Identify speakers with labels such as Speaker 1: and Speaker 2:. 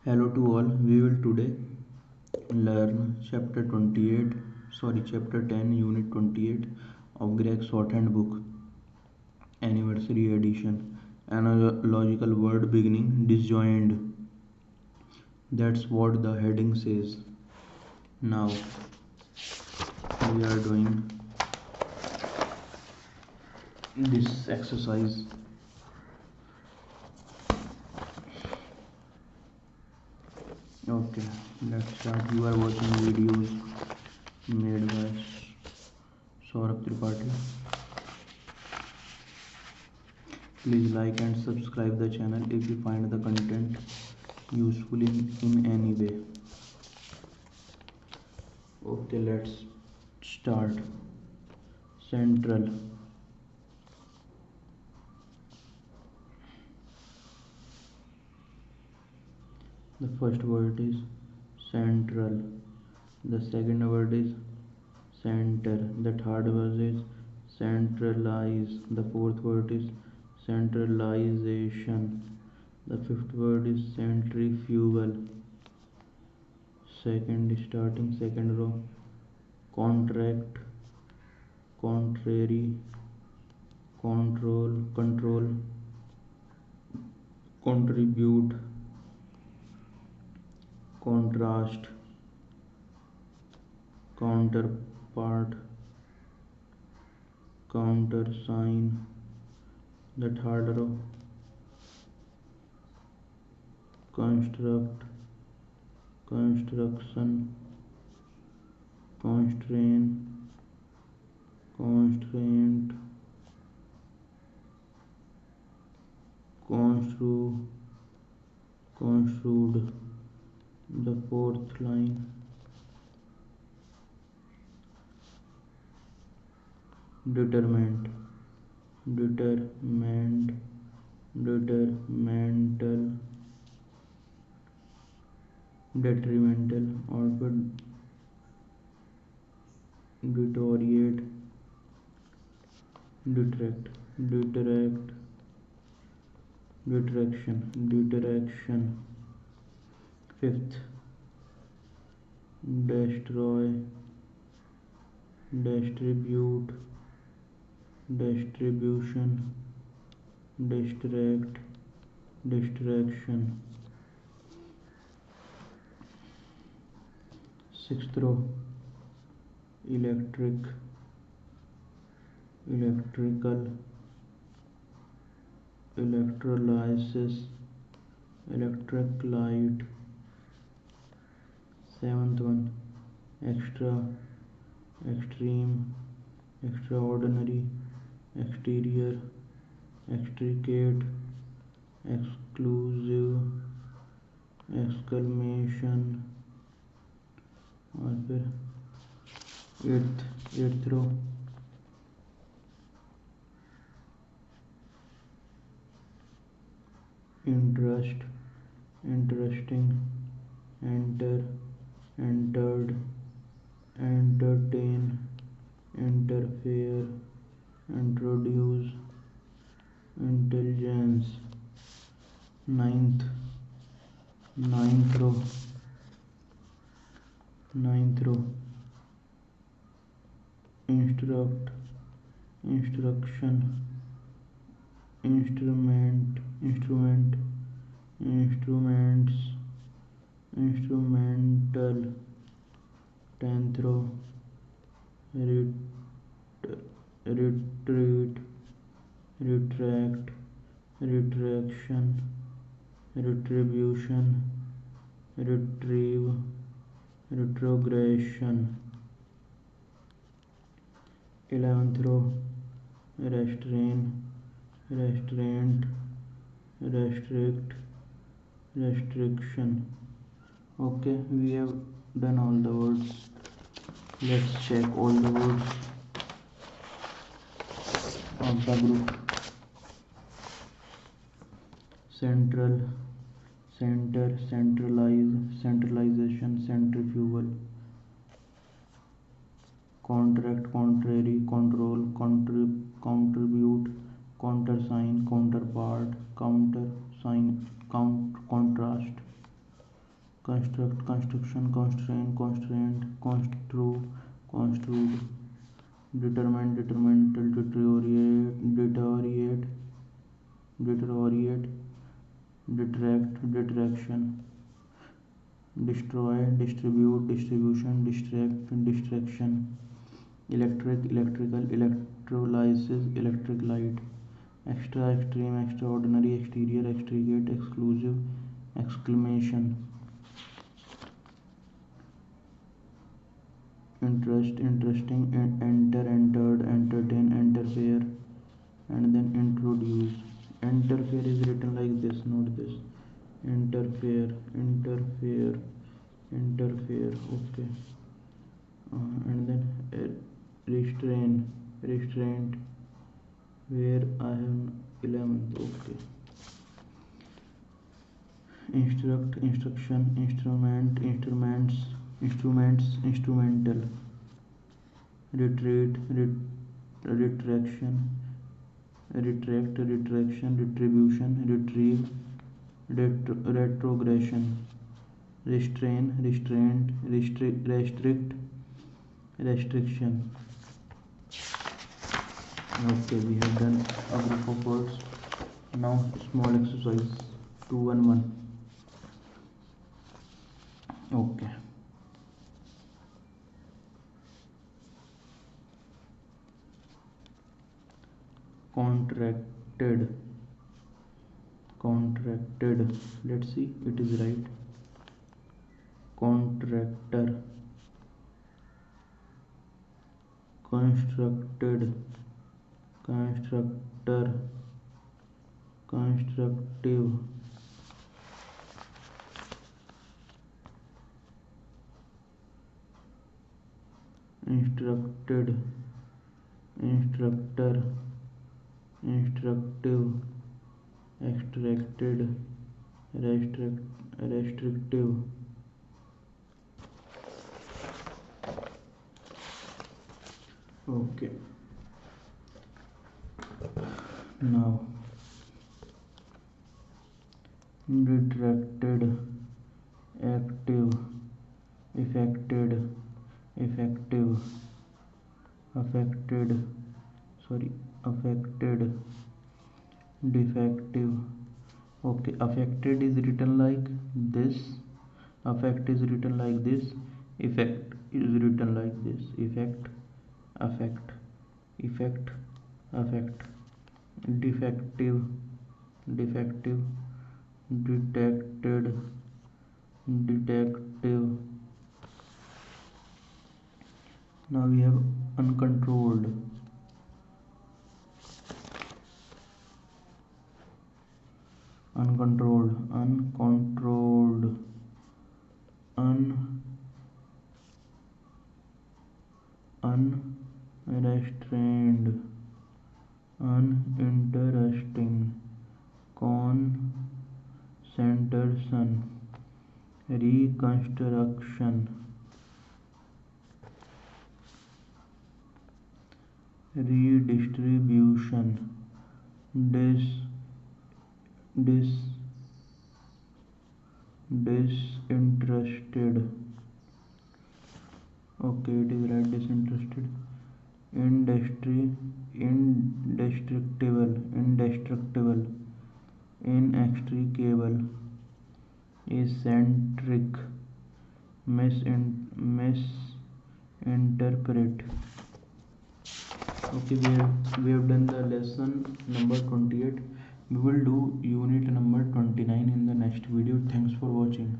Speaker 1: Hello to all. We will today learn chapter 10, unit 28 of Gregg Shorthand book, anniversary edition. Analogical word beginning disjoined. That's what the heading says. Now we are doing this exercise. Okay, let's start. You are watching videos made by Saurabh Tripathi. Please like and subscribe the channel if you find the content useful in any way. Okay, let's start. Central. The first word is central. The second word is center. The third word is centralize. The fourth word is centralization. The fifth word is centrifugal. Second row, contract, contrary, control, contribute, contrast, counterpart, countersign. The third row, construct, construction, constraint, constraint, construe, construed. The fourth line, determined, determined, detrimental, or deteriorate, detract, detraction. Fifth, destroy, distribute, distribution, distract, distraction. Sixth row, electric, electrical, electrolysis, electric light. Seventh one, extra, extreme, extraordinary, exterior, extricate, exclusive, exclamation. और फिर eighth row, interest, interesting, enter, entered, entertain, interfere, introduce, intelligence. Ninth row, instruct, instruction, instrument, instruments, instrumental. Tenth row, retreat, retract, retraction, retribution, retrieve, retrogression. 11th row, restrain, restraint, restrict, restriction. Okay, we have done all the words. Let's check all the words of the group. Central, center, centralize, centralization, centrifugal, contract, contrary, control, contribute, countersign, counterpart, countersign, contrast, construct, construction, constraint, constraint, construed, determine, detrimental, deteriorate, detract, detraction, destroy, distribute, distribution, distract, distraction, electric, electrical, electrolysis, electric light, extra, extreme, extraordinary, exterior, extricate, exclusive, exclamation, interest, interesting, enter, entered, entertain, interfere, and then introduce. Interfere is written like this, not this. Interfere, interfere, interfere. Okay. And then restrain, restraint, where I am 11th. Okay. Instruct, instruction, instrument, instruments, instruments, instrumental, retreat, retraction, retract, retraction, retribution, retrieve, retrogression, restrain, restraint, restrict, restriction. Okay, we have done a group of words. Now small exercise 2-1-1. Okay. Contracted, contracted, let's see, it is right. Contractor, constructed, constructor, constructive, instructed, instructor, instructive, extracted, restrictive. Okay. Now retracted, active, affected, effective, affected, defective. Okay, affected is written like this, affect is written like this, effect is written like this, effect, affect, effect, affect, defective, defective, detected, detective. Now we have uncontrolled, uncontrolled, uncontrolled, unrestrained, uninteresting, concentration, reconstruction, redistribution, disinterested. Okay, it is right, disinterested. Indestructible, inextricable, eccentric, misinterpret. Okay, we have done the lesson number 28. We will do unit number 29 in the next video. Thanks for watching.